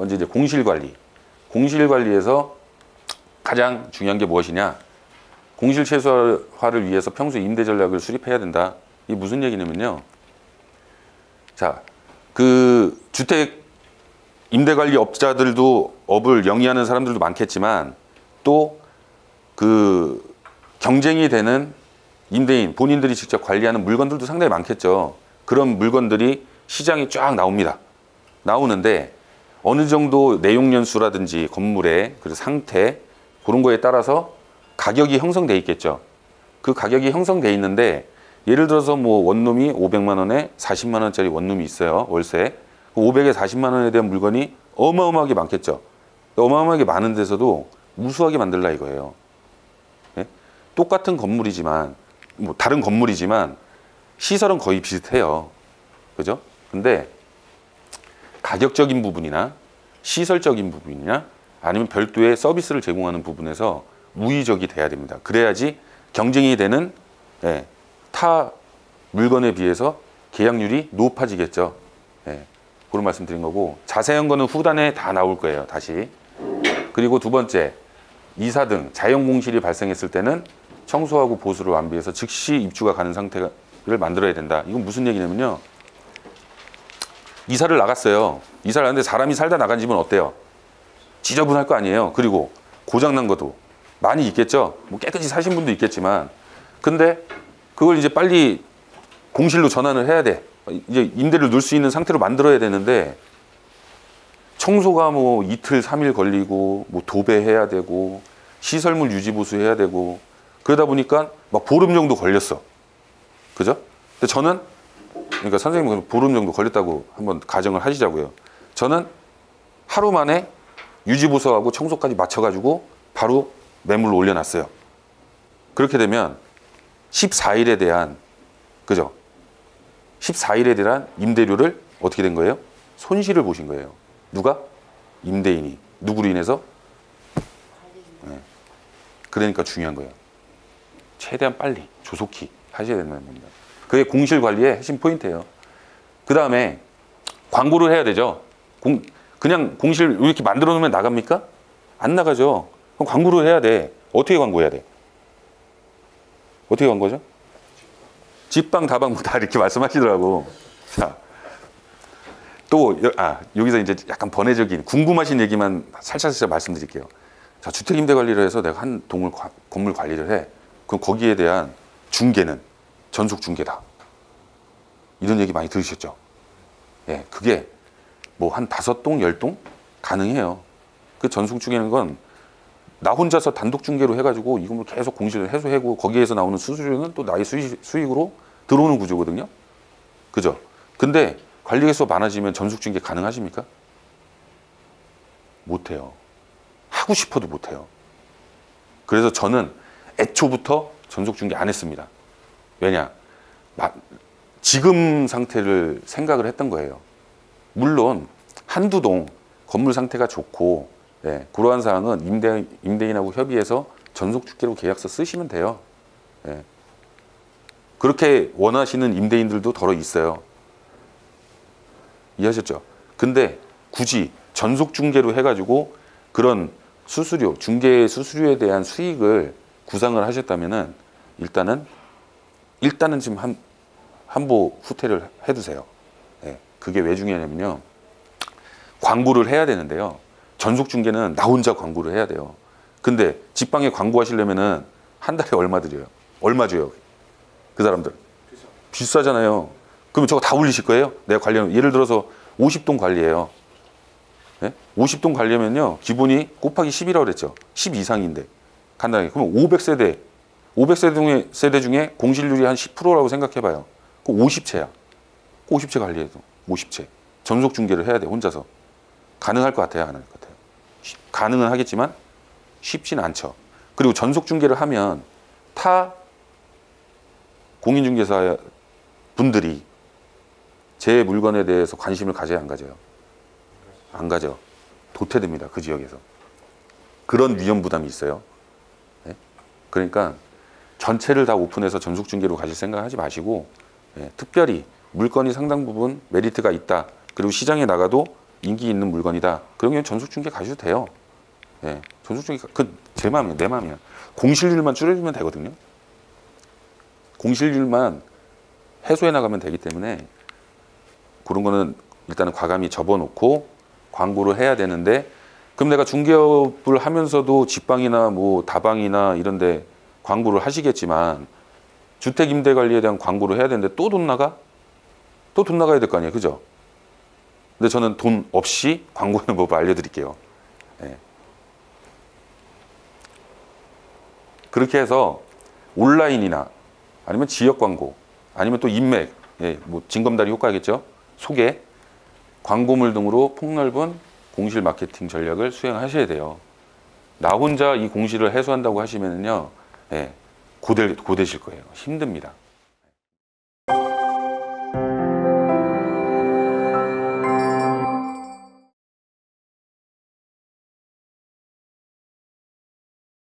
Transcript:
먼저 이제 공실 관리. 공실 관리에서 가장 중요한 게 무엇이냐? 공실 최소화를 위해서 평소 임대 전략을 수립해야 된다. 이게 무슨 얘기냐면요. 자, 그 주택 임대 관리 업자들도 업을 영위하는 사람들도 많겠지만 또 그 경쟁이 되는 임대인, 본인들이 직접 관리하는 물건들도 상당히 많겠죠. 그런 물건들이 시장에 쫙 나옵니다. 나오는데 어느 정도 내용 연수라든지 건물의 그 상태 그런 거에 따라서 가격이 형성돼 있겠죠. 그 가격이 형성돼 있는데 예를 들어서 뭐 원룸이 500만 원에 40만 원짜리 원룸이 있어요. 월세. 500에 40만 원에 대한 물건이 어마어마하게 많겠죠. 어마어마하게 많은 데서도 우수하게 만들라 이거예요. 예? 똑같은 건물이지만 뭐 다른 건물이지만 시설은 거의 비슷해요. 그죠? 근데 가격적인 부분이나 시설적인 부분이나 아니면 별도의 서비스를 제공하는 부분에서 우위적이 돼야 됩니다. 그래야지 경쟁이 되는 타 물건에 비해서 계약률이 높아지겠죠. 그런 말씀 드린 거고, 자세한 거는 후단에 다 나올 거예요. 다시. 그리고 두 번째, 이사 등 자연 공실이 발생했을 때는 청소하고 보수를 완비해서 즉시 입주가 가는 상태를 만들어야 된다. 이건 무슨 얘기냐면요. 이사를 나갔어요. 이사를 나갔는데 사람이 살다 나간 집은 어때요? 지저분할 거 아니에요. 그리고 고장난 것도 많이 있겠죠. 뭐 깨끗이 사신 분도 있겠지만, 근데 그걸 이제 빨리 공실로 전환을 해야 돼. 이제 임대를 넣을 수 있는 상태로 만들어야 되는데, 청소가 뭐 이틀, 3일 걸리고, 뭐 도배해야 되고, 시설물 유지 보수해야 되고, 그러다 보니까 막 보름 정도 걸렸어. 그죠? 근데 저는, 그러니까 선생님은 보름 정도 걸렸다고 한번 가정을 하시자고요. 저는 하루 만에 유지 보수하고 청소까지 맞춰가지고 바로 매물로 올려놨어요. 그렇게 되면 14일에 대한, 그죠? 14일에 대한 임대료를 어떻게 된 거예요? 손실을 보신 거예요. 누가? 임대인이. 누구로 인해서? 네. 그러니까 중요한 거예요. 최대한 빨리, 조속히 하셔야 된다는 겁니다. 그게 공실 관리의 핵심 포인트예요. 그 다음에 광고를 해야 되죠. 그냥 공실 이렇게 만들어 놓으면 나갑니까? 안 나가죠. 그럼 광고를 해야 돼. 어떻게 광고해야 돼? 어떻게 광고죠? 집방, 다방 다 이렇게 말씀하시더라고. 자, 또 여기서 이제 약간 번외적인 궁금하신 얘기만 살짝 말씀드릴게요. 자, 주택임대관리를 해서 내가 한 건물 관리를 해. 그럼 거기에 대한 중개는 전속 중개다. 이런 얘기 많이 들으셨죠? 예, 그게 뭐 한 5동, 10동 가능해요. 그 전속 중개는 건 나 혼자서 단독 중개로 해가지고 이 건물 계속 공실을 해소하고 거기에서 나오는 수수료는 또 나의 수익으로 들어오는 구조거든요. 그죠? 근데 관리 개수가 많아지면 전속 중개 가능하십니까? 못해요. 하고 싶어도 못해요. 그래서 저는 애초부터 전속 중개 안 했습니다. 왜냐? 지금 상태를 생각을 했던 거예요. 물론 한두 동 건물 상태가 좋고 그러한 사항은 임대인하고 협의해서 전속 중개로 계약서 쓰시면 돼요. 그렇게 원하시는 임대인들도 더러 있어요. 이해하셨죠? 근데 굳이 전속 중개로 해가지고 그런 수수료, 중개 수수료에 대한 수익을 구상을 하셨다면은 일단은 지금 한보 후퇴를 해두세요. 그게 왜 중요하냐면요. 광고를 해야 되는데요. 전속 중개는 나 혼자 광고를 해야 돼요. 근데 집방에 광고하시려면은 한 달에 얼마 드려요? 얼마 줘요? 그 사람들. 비싸잖아요. 그러면 저거 다 올리실 거예요? 내가 관리하면, 예를 들어서 50동 관리해요. 50동 관리하면요. 기본이 곱하기 10이라고 그랬죠. 10 이상인데. 간단하게. 그러면 500세대 중에 공실률이 한 10%라고 생각해봐요. 그 50채야. 50채 관리해도 50채. 전속 중개를 해야 돼, 혼자서. 가능할 것 같아요? 안 할 것 같아요? 가능은 하겠지만 쉽지는 않죠. 그리고 전속 중개를 하면 타 공인중개사 분들이 제 물건에 대해서 관심을 가져야 안 가져요? 안 가져. 도태됩니다. 그 지역에서. 그런 위험 부담이 있어요. 그러니까 전체를 다 오픈해서 전속 중개로 가실 생각하지 마시고 특별히 물건이 상당 부분 메리트가 있다. 그리고 시장에 나가도 인기 있는 물건이다. 그런 경우는 전속중개 가셔도 돼요. 예, 전속중개 제 마음이야, 내 마음이야. 공실률만 줄여주면 되거든요. 공실률만 해소해 나가면 되기 때문에 그런 거는 일단은 과감히 접어놓고 광고를 해야 되는데, 그럼 내가 중개업을 하면서도 집방이나 뭐 다방이나 이런데 광고를 하시겠지만 주택임대관리에 대한 광고를 해야 되는데 또 돈 나가? 또 돈 나가야 될 거 아니에요, 그죠? 근데 저는 돈 없이 광고하는 법을 알려드릴게요. 예. 그렇게 해서 온라인이나 아니면 지역 광고 아니면 또 인맥, 예, 뭐 징검다리 효과겠죠. 소개, 광고물 등으로 폭넓은 공실 마케팅 전략을 수행하셔야 돼요. 나 혼자 이 공실을 해소한다고 하시면요, 예, 고되실 거예요. 힘듭니다.